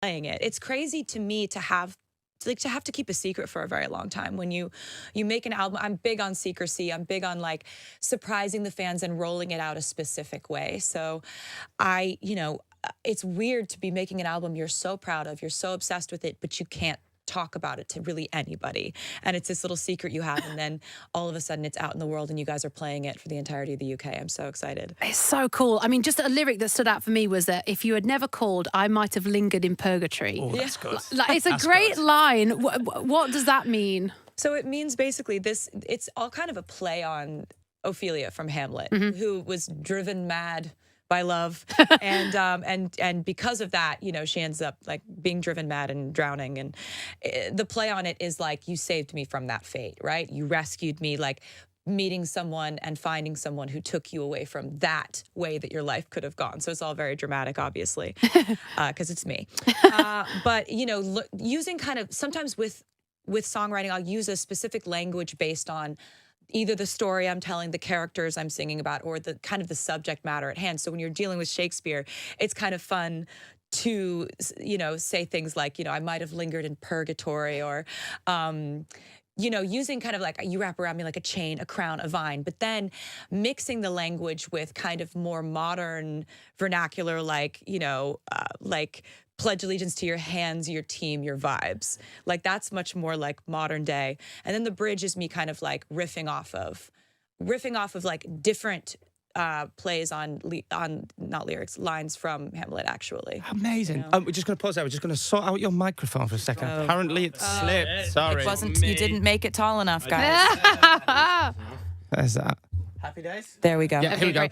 playing it. It's crazy to me to have to keep a secret for a very long time. When you make an album, I'm big on secrecy. I'm big on like surprising the fans and rolling it out a specific way. So it's weird to be making an album you're so proud of, you're so obsessed with it, but you can't talk about it to really anybody. And it's this little secret you have, and then all of a sudden it's out in the world and you guys are playing it for the entirety of the UK. I'm so excited. It's so cool. I mean, just a lyric that stood out for me was that if you had never called, I might have lingered in purgatory. Oh, that's good. Like, it's a great line. What does that mean? So it means basically it's all kind of a play on Ophelia from Hamlet, who was driven mad by love, and because of that, she ends up like being driven mad and drowning. And the play on it is like, you saved me from that fate, right? You rescued me, like meeting someone and finding someone who took you away from that way that your life could have gone. So it's all very dramatic, obviously, because it's me. But using kind of sometimes with songwriting, I'll use a specific language based on either the story I'm telling, the characters I'm singing about, or the kind of the subject matter at hand. So when you're dealing with Shakespeare, it's kind of fun to, say things like, I might have lingered in purgatory, or, using kind of like, you wrap around me like a chain, a crown, a vine, but then mixing the language with kind of more modern vernacular, like, like pledge allegiance to your hands, your team, your vibes. Like that's much more like modern day. And then the bridge is me kind of like riffing off of like different plays on not lyrics, lines from Hamlet, actually. Amazing. We're just going to pause there. We're just going to sort out your microphone for a second. Apparently it slipped. Sorry. It wasn't. You didn't make it tall enough, guys. There's that. Happy days? There we go. Yeah, here we go.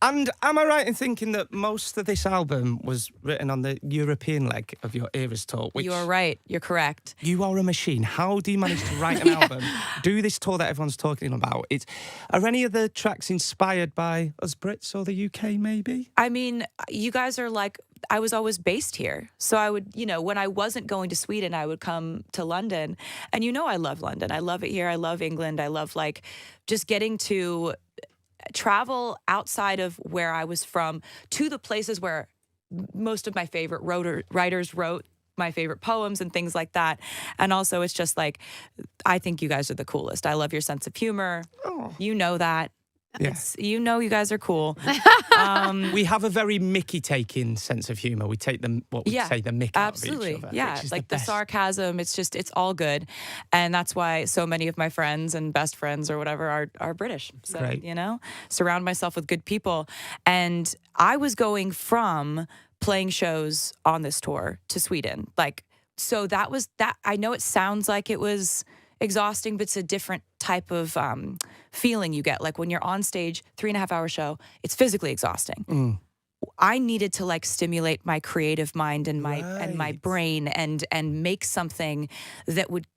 And am I right in thinking that most of this album was written on the European leg of your Eras tour? You are right. You're correct. You are a machine. How do you manage to write an album, do this tour that everyone's talking about? Are any of the tracks inspired by us Brits or the UK, maybe? I mean, you guys are like, I was always based here. So I would, when I wasn't going to Sweden, I would come to London. And I love London. I love it here. I love England. I love like just getting to travel outside of where I was from to the places where most of my favorite writers wrote my favorite poems and things like that. And also it's just like, I think you guys are the coolest. I love your sense of humor. Oh. You know that. Yeah. You guys are cool. We have a very Mickey-taking sense of humor. We take the Mickey absolutely. out of each other. Yeah, like the sarcasm. It's all good, and that's why so many of my friends and best friends or whatever are British. So Great. Surround myself with good people. And I was going from playing shows on this tour to Sweden, so that was that. I know it sounds like it was exhausting, but it's a different type of feeling you get. Like when you're on stage, 3.5-hour show, it's physically exhausting. I needed to like stimulate my creative mind and my brain and make something that would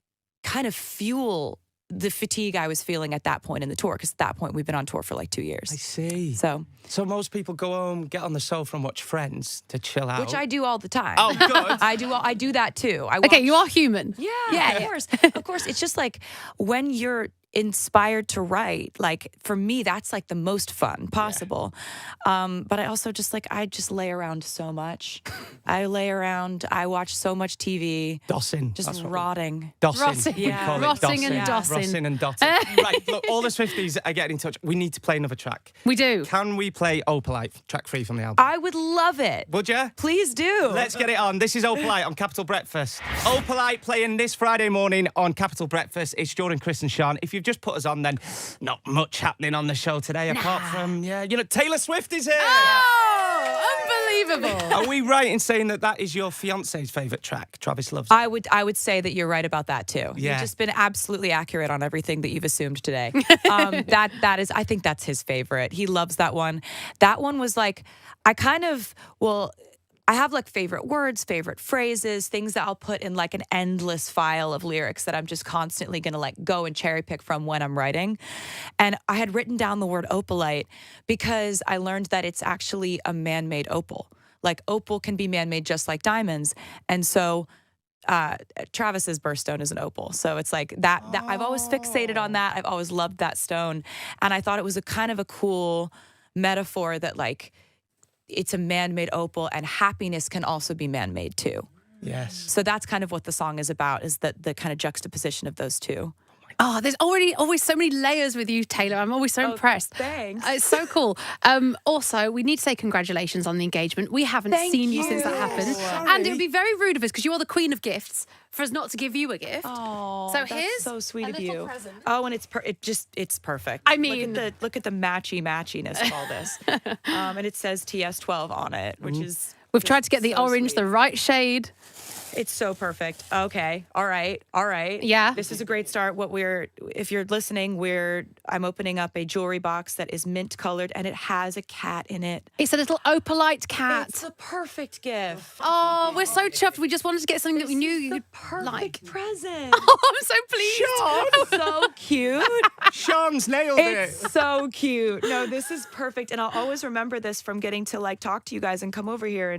kind of fuel the fatigue I was feeling at that point in the tour, because at that point we've been on tour for like 2 years. I see. So most people go home, get on the sofa and watch Friends to chill out. Which I do all the time. Oh, good. I do that too. Okay, you are human. Yeah, of course. It's just like when you're inspired to write, like for me, that's like the most fun possible. But I also just lay around so much. I watch so much TV. Dossing. Just rotting. Dossing. Yeah. We call it Rotting and dossing. dossing. Rossing and dotting. Right, look, all the Swifties are getting in touch. We need to play another track. We do. Can we play Opalite, track 3 from the album? I would love it. Would you? Please do. Let's get it on. This is Opalite on Capital Breakfast. Opalite playing this Friday morning on Capital Breakfast. It's Jordan, Chris and Sean. If you've just put us on, then not much happening on the show today apart from, Taylor Swift is here. Oh, unbelievable. Are we right in saying that is your fiancé's favourite track? Travis loves it. I would say that you're right about that too. Yeah. You've just been absolutely accurate on everything that you've assumed today. That is, I think that's his favorite. He loves that one. That one was like, I have like favorite words, favorite phrases, things that I'll put in like an endless file of lyrics that I'm just constantly going to like go and cherry pick from when I'm writing. And I had written down the word opalite because I learned that it's actually a man-made opal. Like opal can be man-made just like diamonds. And so Travis's birthstone is an opal. So it's like that I've always fixated on that. I've always loved that stone. And I thought it was a kind of a cool metaphor that like, it's a man-made opal, and happiness can also be man-made too. Yes. So that's kind of what the song is about, is that the kind of juxtaposition of those two. Oh, there's always so many layers with you, Taylor. I'm always so impressed. Thanks. It's so cool. Also, we need to say congratulations on the engagement. We haven't seen you since that happened. And it would be very rude of us, because you are the queen of gifts, for us not to give you a gift. Oh, so that's here's so sweet a of little you. present. Oh, and it's perfect. I mean, look at the matchiness of all this. And it says TS12 on it, which is we've tried to get the so orange sweet. the right shade. It's so perfect. Okay. All right. Yeah. This is a great start. If you're listening, I'm opening up a jewelry box that is mint colored, and it has a cat in it. It's a little opalite cat. It's the perfect gift. Oh, we're so chuffed. We just wanted to get something that we knew you'd Perfect like. present. Oh, I'm so pleased. Sean, so cute. Sean's nailed It's it. so cute. No, this is perfect. And I'll always remember this from getting to talk to you guys and come over here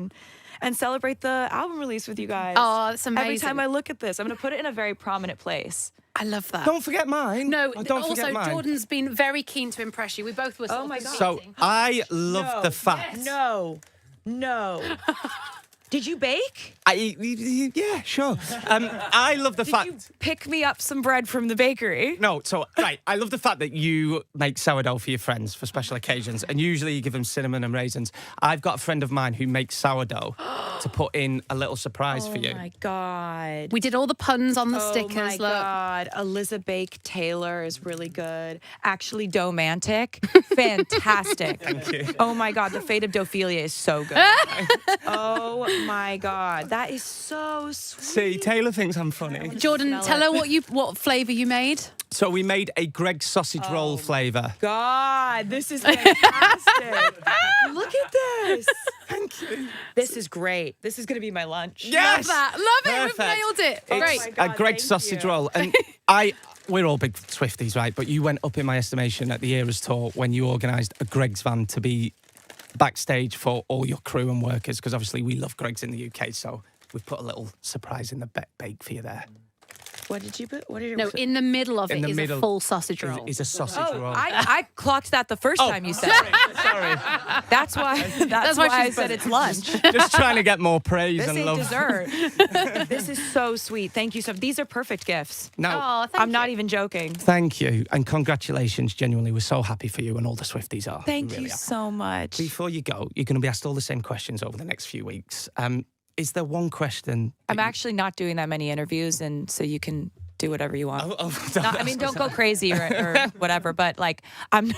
and celebrate the album release with you guys. Oh, that's amazing. Every time I look at this, I'm going to put it in a very prominent place. I love that. Don't forget mine. No, Oh, don't also, forget mine. Jordan's been very keen to impress you. We both were sort Oh of my God. So competing. I love the fact. No. Did you bake? Yeah, sure. I love the Did fact. you pick me up some bread from the bakery? No, so right. I love the fact that you make sourdough for your friends for special occasions, and usually you give them cinnamon and raisins. I've got a friend of mine who makes sourdough to put in a little surprise for you. Oh my God. We did all the puns on the Oh stickers. my Look. God. Elizabeth Taylor is really good. Actually, Domantic, fantastic. Thank you. Oh my God, the fate of Dophelia is so good. Oh my God, that is so sweet. See, Taylor thinks I'm funny. Jordan, Smell tell it. her what flavour you made. So we made a Greg's sausage roll flavour. God, this is fantastic. Look at this. Thank you. This is great. This is going to be my lunch. Yes. Love it. Perfect. We've nailed it. It's Great. my God, a Greg's thank sausage you. roll. And we're all big Swifties, right? But you went up in my estimation at the Eras tour when you organised a Greg's van to be backstage for all your crew and workers, because obviously we love Greg's in the UK. So we've put a little surprise in the bake for you there. What did you put? What did you No, in the middle of In it the is middle a full sausage roll. Is a sausage roll. I clocked that the first time you said it. Sorry. That's why why I she's said it's lunch. Just trying to get more praise This and ain't love. dessert. This is so sweet. Thank you so much. These are perfect gifts. No, Oh, thank I'm not you. even joking. thank you and congratulations. Genuinely, we're so happy for you, and all the Swifties are. Thank We you really are. so much. Before you go, you're going to be asked all the same questions over the next few weeks. Is there one question? I'm actually not doing that many interviews, and so you can do whatever you want. I mean, don't go crazy or whatever, but I'm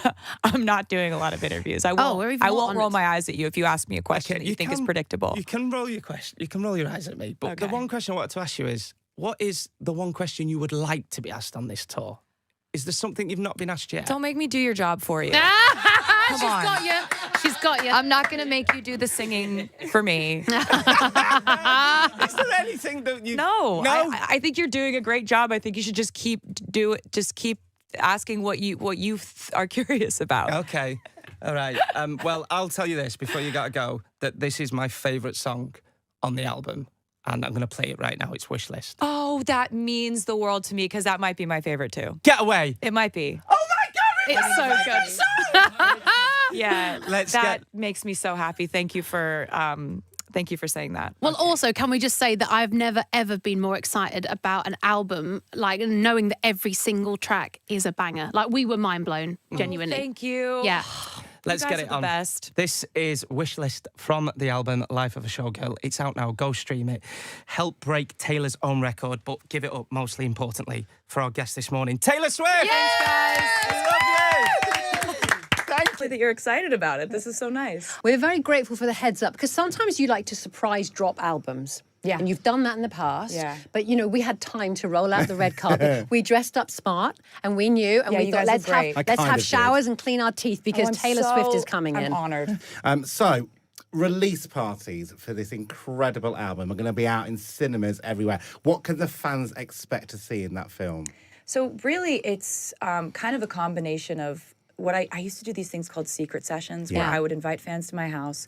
not doing a lot of interviews. I won't. we're even I more won't roll honoured. my eyes at you if you ask me a question that you think is predictable. You can roll your question. You can roll your eyes at me. But the Okay. one question I wanted to ask you is, what is the one question you would like to be asked on this tour? Is there something you've not been asked yet? Don't make me do your job for you. She's on. got you. She's got you. I'm not going to make you do the singing for me. Is there anything that you? No, No. I think you're doing a great job. I think you should just keep asking what you are curious about. Okay. All right. Well, I'll tell you this before you gotta go, that this is my favourite song on the album, and I'm gonna play it right now. It's Wish List. Oh, that means the world to me because that might be my favorite too. Get away. It might be. Oh my God! It's so good. Yeah, Let's that get- makes me so happy. Thank you for saying that. Well, also, can we just say that I've never, ever been more excited about an album, like knowing that every single track is a banger. Like, we were mind blown, genuinely. Thank you. Yeah. Let's guys get are it the on. best. This is Wishlist from the album Life of a Showgirl. It's out now. Go stream it. Help break Taylor's own record, but give it up, mostly importantly, for our guest this morning, Taylor Swift. Thanks, guys. Love you. Thank you. That you're excited about it. This is so nice. We're very grateful for the heads up because sometimes you like to surprise drop albums. Yeah. And you've done that in the past. Yeah. But, you know, we had time to roll out the red carpet. We dressed up smart and we knew and Yeah, we you thought, guys look great. let's kind have of showers and clean our teeth because Taylor Swift is coming in. I'm honored. So, release parties for this incredible album are going to be out in cinemas everywhere. What can the fans expect to see in that film? So really, it's kind of a combination of what I used to do these things called secret sessions where Yeah. I would invite fans to my house,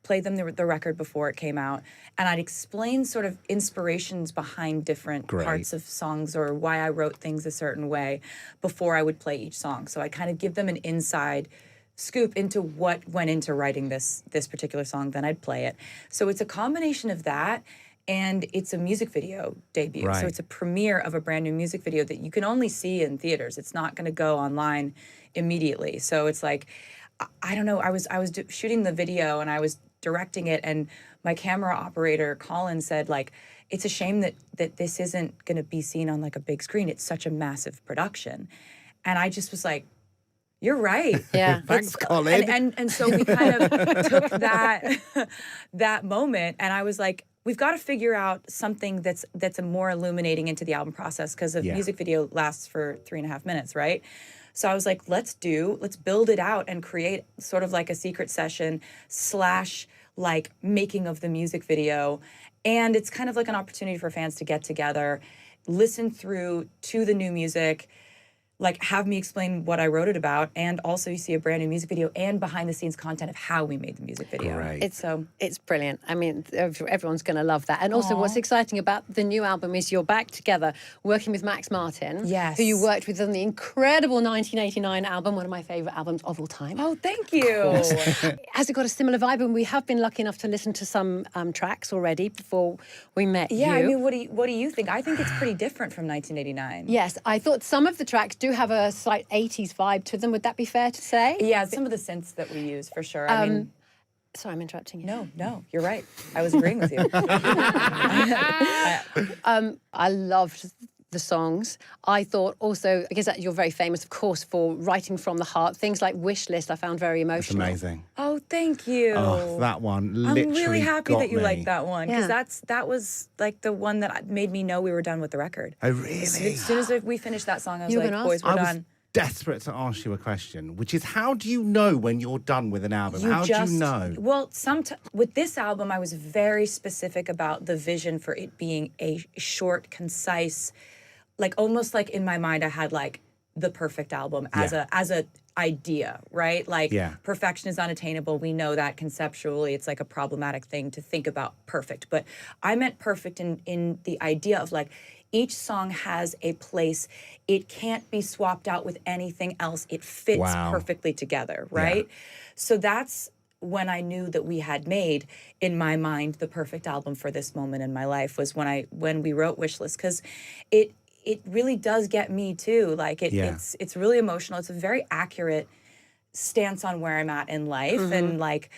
play them the record before it came out, and I'd explain sort of inspirations behind different Great. parts of songs or why I wrote things a certain way before I would play each song. So I kind of give them an inside scoop into what went into writing this particular song, then I'd play it. So it's a combination of that, and it's a music video debut. Right. So it's a premiere of a brand new music video that you can only see in theaters. It's not going to go online immediately. So it's like, I don't know. I was shooting the video and I was directing it, and my camera operator Colin said, like, it's a shame that this isn't going to be seen on like a big screen. It's such a massive production. And I just was like, you're right. Yeah. Thanks, Colin. And so we kind of took that moment, and I was like, we've got to figure out something that's a more illuminating into the album process, because a music video lasts for 3.5 minutes, right? So I was like, let's build it out and create sort of like a secret session / like making of the music video. And it's kind of like an opportunity for fans to get together, listen through to the new music, like have me explain what I wrote it about, and also you see a brand new music video and behind the scenes content of how we made the music video. Great. It's brilliant. I mean, everyone's going to love that. And also what's exciting about the new album is you're back together working with Max Martin, Yes. who you worked with on the incredible 1989 album, one of my favorite albums of all time. Oh, thank you. Has it got a similar vibe? And we have been lucky enough to listen to some tracks already before we met you. Yeah, I mean, what do you think? I think it's pretty different from 1989. Yes, I thought some of the tracks do have a slight 80s vibe to them. Would that be fair to say? Yeah, some of the synths that we use, for sure. I mean, Sorry, I'm interrupting you. no, you're right. I was agreeing with you. I loved the songs. I thought also, I guess that you're very famous, of course, for writing from the heart. Things like Wish List I found very It's emotional. amazing. Oh, thank you. Oh, that one I'm literally really happy got that you me. like that one, because Yeah. that was like the one that made me know we were done with the record. Oh, really? As soon as we finished that song, I was You were like, gonna boys, ask? we're I was done. desperate to ask you a question, which is, how do you know when you're done with an album? How do you know? Well, with this album, I was very specific about the vision for it being a short, concise, like almost like in my mind, I had like the perfect album as a idea, right? Like perfection is unattainable. We know that conceptually, it's like a problematic thing to think about perfect. But I meant perfect in the idea of like, each song has a place. It can't be swapped out with anything else. It fits perfectly together, right? So that's when I knew that we had made, in my mind, the perfect album for this moment in my life, was when we wrote Wishlist, because it really does get me too. Like it's really emotional. It's a very accurate stance on where I'm at in life, and like,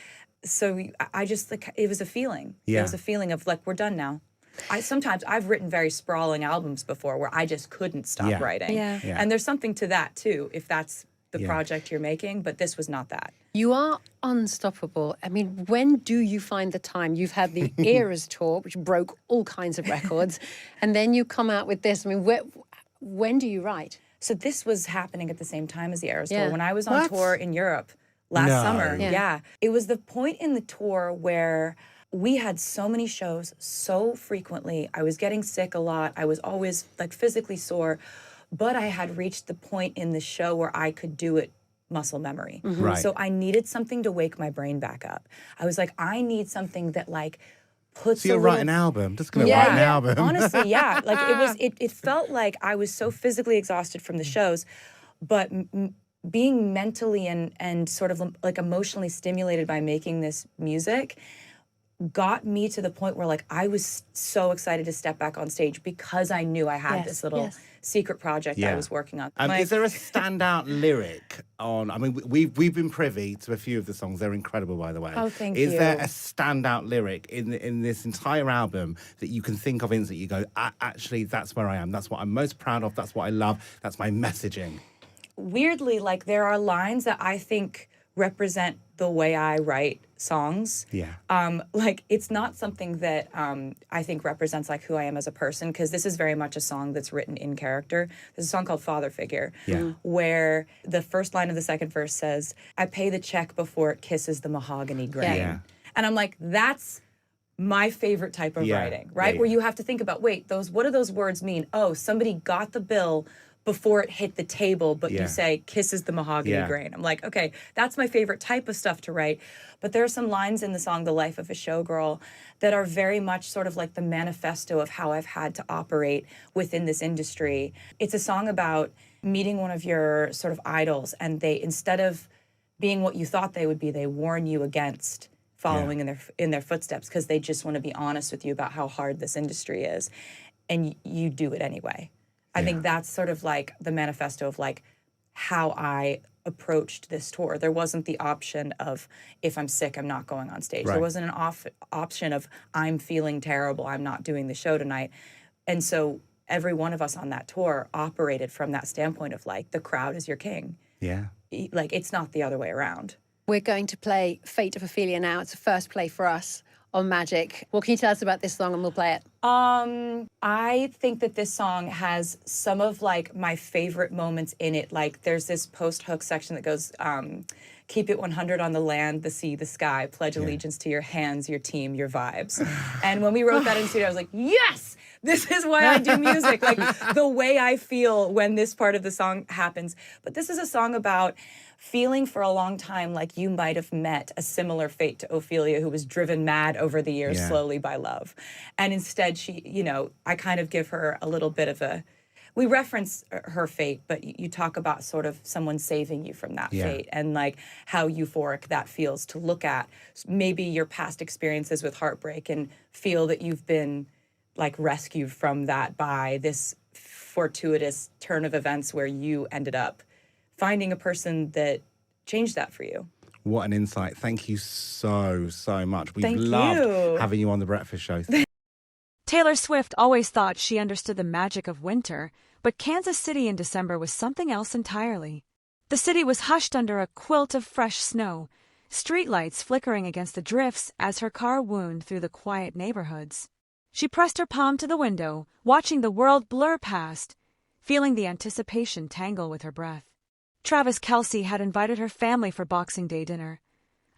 so I just like, it was a feeling. It was a feeling of like, we're done now. I've written very sprawling albums before where I just couldn't stop writing. Yeah. And there's something to that too, if that's the project you're making, but this was not that. You are unstoppable. I mean, when do you find the time? You've had the Eras tour, which broke all kinds of records, and then you come out with this. I mean, when do you write? So this was happening at the same time as the Eras tour. Yeah. When I was on tour in Europe last summer, Yeah. it was the point in the tour where we had so many shows so frequently. I was getting sick a lot. I was always like physically sore, but I had reached the point in the show where I could do it muscle memory. Right. So I needed something to wake my brain back up. I was like, I need something that like puts So you're a little... writing an album. Just going to write an album. Honestly, yeah. Like it felt like I was so physically exhausted from the shows, but being mentally and sort of like emotionally stimulated by making this music got me to the point where like I was so excited to step back on stage, because I knew I had this little secret project I was working on. Is there a standout lyric on? I mean, we've been privy to a few of the songs. They're incredible, by the way. Oh, thank Is you. there a standout lyric in this entire album that you can think of instantly? You go, actually, that's where I am. That's what I'm most proud of. That's what I love. That's my messaging. Weirdly, like there are lines that I think represent the way I write songs. Yeah. Like it's not something that I think represents like who I am as a person, because this is very much a song that's written in character. There's a song called Father Figure, where the first line of the second verse says, I pay the check before it kisses the mahogany grain. Yeah. And I'm like, that's my favorite type of writing, right? Yeah. Where you have to think about, wait, what do those words mean? Oh, somebody got the bill before it hit the table, but you say kisses the mahogany grain. I'm like, okay, that's my favorite type of stuff to write. But there are some lines in the song, The Life of a Showgirl, that are very much sort of like the manifesto of how I've had to operate within this industry. It's a song about meeting one of your sort of idols, and they, instead of being what you thought they would be. They warn you against following in their footsteps because they just want to be honest with you about how hard this industry is, and you do it anyway. I think that's sort of like the manifesto of like how I approached this tour. There wasn't the option of, if I'm sick, I'm not going on stage. There wasn't an option of, I'm feeling terrible, I'm not doing the show tonight. And so every one of us on that tour operated from that standpoint of like, the crowd is your king. Yeah. Like, it's not the other way around. We're going to play Fate of Ophelia now. It's a first play for us on Magic. What can you tell us about this song, and we'll play it? I think that this song has some of like my favorite moments in it. Like there's this post-hook section that goes, keep it 100 on the land, the sea, the sky, pledge allegiance to your hands, your team, your vibes. And when we wrote that in the studio, I was like, yes, this is why I do music. Like the way I feel when this part of the song happens. But this is a song about feeling for a long time like you might have met a similar fate to Ophelia, who was driven mad over the years slowly by love. And instead she, you know, I kind of give her a little bit of a, we reference her fate, but you talk about sort of someone saving you from that fate and like how euphoric that feels to look at maybe your past experiences with heartbreak and feel that you've been like rescued from that by this fortuitous turn of events where you ended up finding a person that changed that for you. What an insight. Thank you so much. We've Thank loved you. having you on The Breakfast Show. Taylor Swift always thought she understood the magic of winter, but Kansas City in December was something else entirely. The city was hushed under a quilt of fresh snow, streetlights flickering against the drifts as her car wound through the quiet neighborhoods. She pressed her palm to the window, watching the world blur past, feeling the anticipation tangle with her breath. Travis Kelce had invited her family for Boxing Day dinner,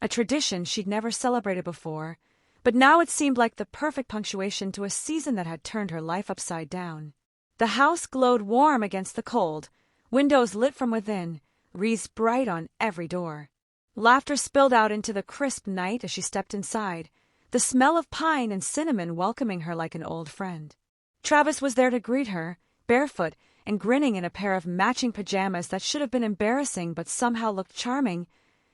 a tradition she'd never celebrated before, but now it seemed like the perfect punctuation to a season that had turned her life upside down. The house glowed warm against the cold, windows lit from within, wreaths bright on every door. Laughter spilled out into the crisp night as she stepped inside, the smell of pine and cinnamon welcoming her like an old friend. Travis was there to greet her, barefoot and grinning in a pair of matching pajamas that should have been embarrassing but somehow looked charming,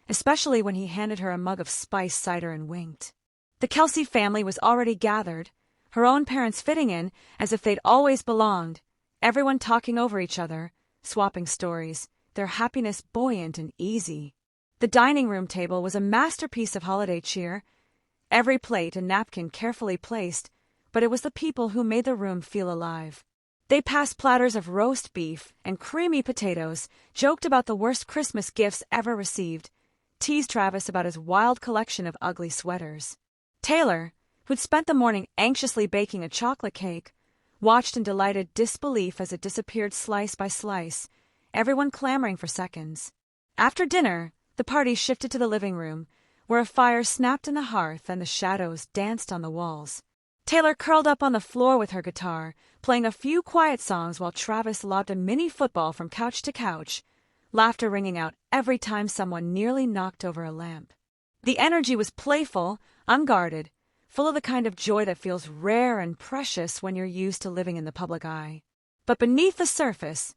especially when he handed her a mug of spiced cider and winked. The Kelce family was already gathered, her own parents fitting in as if they'd always belonged, everyone talking over each other, swapping stories, their happiness buoyant and easy. The dining room table was a masterpiece of holiday cheer, every plate and napkin carefully placed, but it was the people who made the room feel alive. They passed platters of roast beef and creamy potatoes, joked about the worst Christmas gifts ever received, teased Travis about his wild collection of ugly sweaters. Taylor, who'd spent the morning anxiously baking a chocolate cake, watched in delighted disbelief as it disappeared slice by slice, everyone clamoring for seconds. After dinner, the party shifted to the living room, where a fire snapped in the hearth and the shadows danced on the walls. Taylor curled up on the floor with her guitar, playing a few quiet songs while Travis lobbed a mini football from couch to couch, laughter ringing out every time someone nearly knocked over a lamp. The energy was playful, unguarded, full of the kind of joy that feels rare and precious when you're used to living in the public eye. But beneath the surface,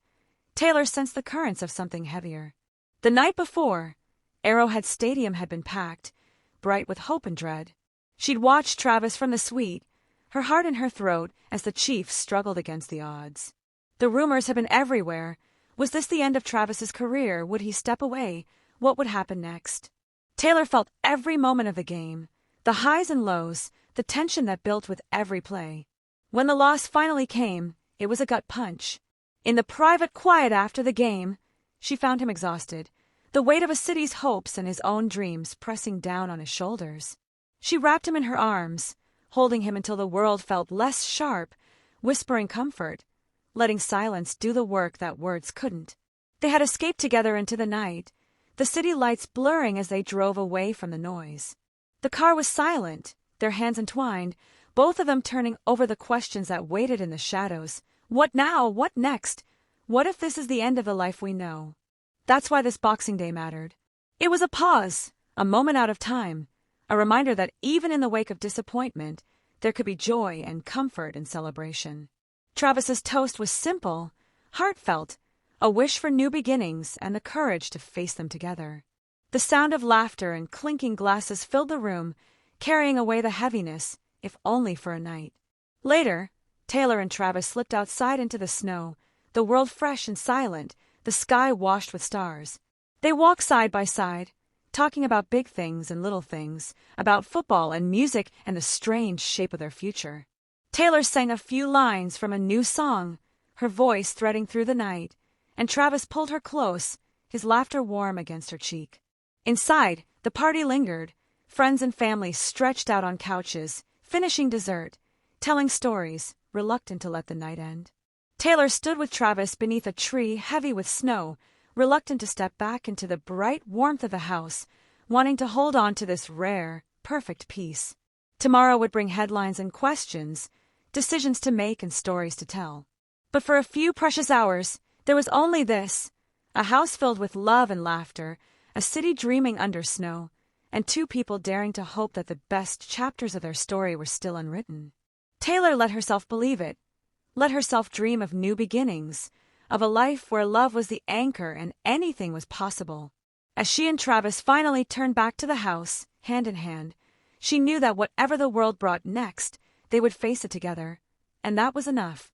Taylor sensed the currents of something heavier. The night before, Arrowhead Stadium had been packed, bright with hope and dread. She'd watched Travis from the suite, her heart in her throat as the Chiefs struggled against the odds. The rumors had been everywhere. Was this the end of Travis's career? Would he step away? What would happen next? Taylor felt every moment of the game, the highs and lows, the tension that built with every play. When the loss finally came, it was a gut punch. In the private quiet after the game, she found him exhausted, the weight of a city's hopes and his own dreams pressing down on his shoulders. She wrapped him in her arms, holding him until the world felt less sharp, whispering comfort, letting silence do the work that words couldn't. They had escaped together into the night, the city lights blurring as they drove away from the noise. The car was silent, their hands entwined, both of them turning over the questions that waited in the shadows. What now? What next? What if this is the end of the life we know? That's why this Boxing Day mattered. It was a pause, a moment out of time, a reminder that even in the wake of disappointment, there could be joy and comfort and celebration. Travis's toast was simple, heartfelt, a wish for new beginnings and the courage to face them together. The The sound of laughter and clinking glasses filled the room, carrying away the heaviness, if only for a night. Later, Taylor and Travis slipped outside into the snow, the world fresh and silent, the sky washed with stars. They walked side by side, talking about big things and little things, about football and music and the strange shape of their future. Taylor sang a few lines from a new song, her voice threading through the night, and Travis pulled her close, his laughter warm against her cheek. Inside, the party lingered, friends and family stretched out on couches, finishing dessert, telling stories, reluctant to let the night end. Taylor stood with Travis beneath a tree heavy with snow, reluctant to step back into the bright warmth of the house, wanting to hold on to this rare, perfect peace. Tomorrow would bring headlines and questions, decisions to make and stories to tell. But for a few precious hours, there was only this, a house filled with love and laughter, a city dreaming under snow, and two people daring to hope that the best chapters of their story were still unwritten. Taylor let herself believe it, let herself dream of new beginnings, of a life where love was the anchor and anything was possible. As she and Travis finally turned back to the house, hand in hand, she knew that whatever the world brought next, they would face it together, and that was enough.